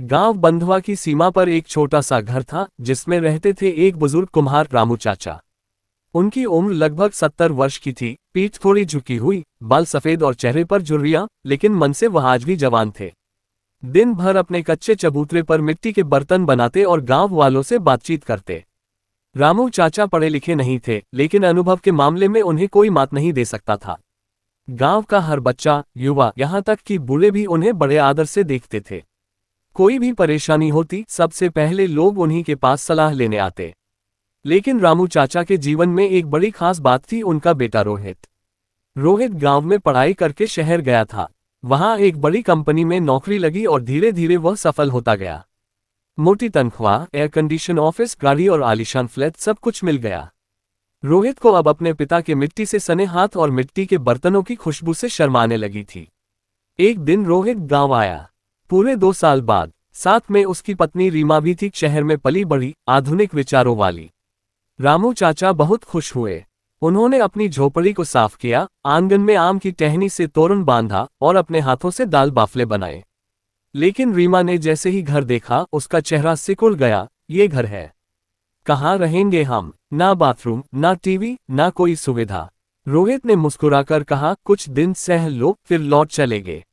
गांव बंधवा की सीमा पर एक छोटा सा घर था जिसमें रहते थे एक बुजुर्ग कुम्हार रामू चाचा। उनकी उम्र लगभग 70 वर्ष की थी, पीठ थोड़ी झुकी हुई, बाल सफेद और चेहरे पर झुर्रियां, लेकिन मन से वह आज भी जवान थे। दिन भर अपने कच्चे चबूतरे पर मिट्टी के बर्तन बनाते और गांव वालों से बातचीत करते। रामू चाचा पढ़े लिखे नहीं थे, लेकिन अनुभव के मामले में उन्हें कोई मात नहीं दे सकता था। गांव का हर बच्चा, युवा, यहाँ तक कि बूढ़े भी उन्हें बड़े आदर से देखते थे। कोई भी परेशानी होती, सबसे पहले लोग उन्हीं के पास सलाह लेने आते। लेकिन रामू चाचा के जीवन में एक बड़ी खास बात थी, उनका बेटा रोहित। रोहित गांव में पढ़ाई करके शहर गया था। वहां एक बड़ी कंपनी में नौकरी लगी और धीरे धीरे वह सफल होता गया। मोटी तनख्वाह, एयर कंडीशन ऑफिस, गाड़ी और आलीशान फ्लैट, सब कुछ मिल गया। रोहित को अब अपने पिता के मिट्टी से सने हाथ और मिट्टी के बर्तनों की खुशबू से शर्माने लगी थी। एक दिन रोहित गांव आया, पूरे 2 साल बाद। साथ में उसकी पत्नी रीमा भी थी, शहर में पली बड़ी, आधुनिक विचारों वाली। रामू चाचा बहुत खुश हुए। उन्होंने अपनी झोपड़ी को साफ किया, आंगन में आम की टहनी से तोरण बांधा और अपने हाथों से दाल बाफले बनाए। लेकिन रीमा ने जैसे ही घर देखा, उसका चेहरा सिकुड़ गया। ये घर है, कहाँ रहेंगे हम? ना बाथरूम, ना टीवी, ना कोई सुविधा। रोहित ने मुस्कुराकर कहा, कुछ दिन सह लो, फिर लौट चलेंगे।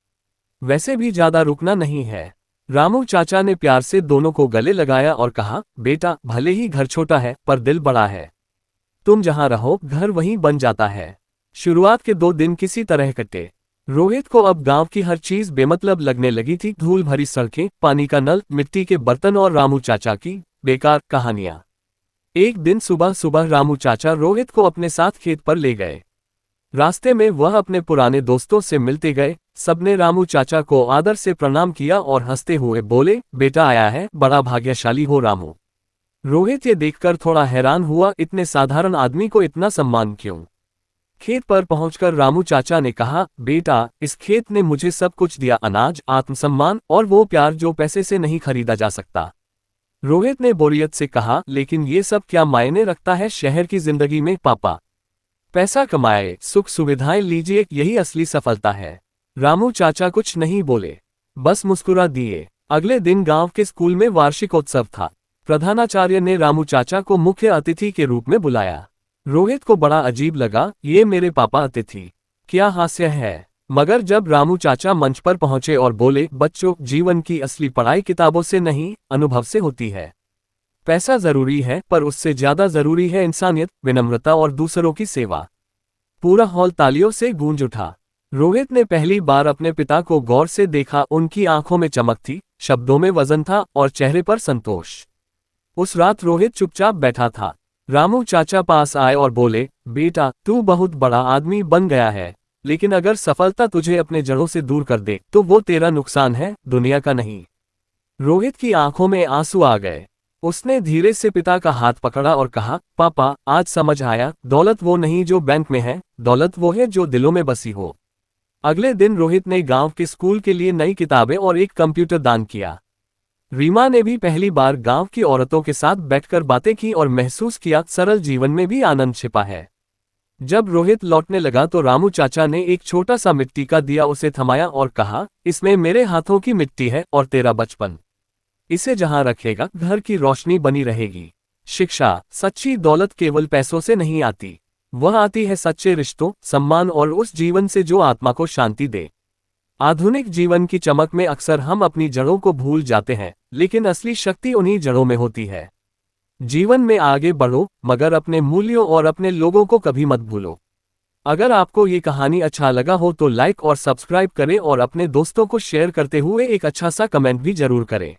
वैसे भी ज्यादा रुकना नहीं है। रामू चाचा ने प्यार से दोनों को गले लगाया और कहा, बेटा, भले ही घर छोटा है पर दिल बड़ा है। तुम जहां रहो घर वहीं बन जाता है। शुरुआत के 2 दिन किसी तरह कटे। रोहित को अब गांव की हर चीज बेमतलब लगने लगी थी। धूल भरी सड़कें, पानी का नल, मिट्टी के बर्तन और रामू चाचा की बेकार कहानियां। एक दिन सुबह सुबह रामू चाचा रोहित को अपने साथ खेत पर ले गए। रास्ते में वह अपने पुराने दोस्तों से मिलते गए। सबने रामू चाचा को आदर से प्रणाम किया और हंसते हुए बोले, बेटा आया है, बड़ा भाग्यशाली हो रामू। रोहित ये देखकर थोड़ा हैरान हुआ, इतने साधारण आदमी को इतना सम्मान क्यों? खेत पर पहुंचकर रामू चाचा ने कहा, बेटा, इस खेत ने मुझे सब कुछ दिया, अनाज, आत्मसम्मान और वो प्यार जो पैसे से नहीं खरीदा जा सकता। रोहित ने बोरियत से कहा, लेकिन ये सब क्या मायने रखता है शहर की जिंदगी में पापा? पैसा कमाए, सुख सुविधाएं लीजिए, यही असली सफलता है। रामू चाचा कुछ नहीं बोले, बस मुस्कुरा दिए। अगले दिन गांव के स्कूल में वार्षिकोत्सव था। प्रधानाचार्य ने रामू चाचा को मुख्य अतिथि के रूप में बुलाया। रोहित को बड़ा अजीब लगा, ये मेरे पापा अतिथि, क्या हास्य है। मगर जब रामू चाचा मंच पर पहुंचे और बोले, बच्चों, जीवन की असली पढ़ाई किताबों से नहीं, अनुभव से होती है। पैसा जरूरी है, पर उससे ज्यादा जरूरी है इंसानियत, विनम्रता और दूसरों की सेवा। पूरा हॉल तालियों से गूंज उठा। रोहित ने पहली बार अपने पिता को गौर से देखा। उनकी आंखों में चमक थी, शब्दों में वजन था और चेहरे पर संतोष। उस रात रोहित चुपचाप बैठा था। रामू चाचा पास आए और बोले, बेटा, तू बहुत बड़ा आदमी बन गया है, लेकिन अगर सफलता तुझे अपने जड़ों से दूर कर दे तो वो तेरा नुकसान है, दुनिया का नहीं। रोहित की आंखों में आंसू आ गए। उसने धीरे से पिता का हाथ पकड़ा और कहा, पापा, आज समझ आया, दौलत वो नहीं जो बैंक में है, दौलत वो है जो दिलों में बसी हो। अगले दिन रोहित ने गांव के स्कूल के लिए नई किताबें और एक कंप्यूटर दान किया। रीमा ने भी पहली बार गांव की औरतों के साथ बैठकर बातें की और महसूस किया, सरल जीवन में भी आनंद छिपा है। जब रोहित लौटने लगा तो रामू चाचा ने एक छोटा सा मिट्टी का दिया उसे थमाया और कहा, इसमें मेरे हाथों की मिट्टी है और तेरा बचपन। इसे जहां रखेगा घर की रोशनी बनी रहेगी। शिक्षा, सच्ची दौलत केवल पैसों से नहीं आती, वह आती है सच्चे रिश्तों, सम्मान और उस जीवन से जो आत्मा को शांति दे। आधुनिक जीवन की चमक में अक्सर हम अपनी जड़ों को भूल जाते हैं, लेकिन असली शक्ति उन्हीं जड़ों में होती है। जीवन में आगे बढ़ो, मगर अपने मूल्यों और अपने लोगों को कभी मत भूलो। अगर आपको ये कहानी अच्छा लगा हो तो लाइक और सब्सक्राइब करें और अपने दोस्तों को शेयर करते हुए एक अच्छा सा कमेंट भी जरूर करें।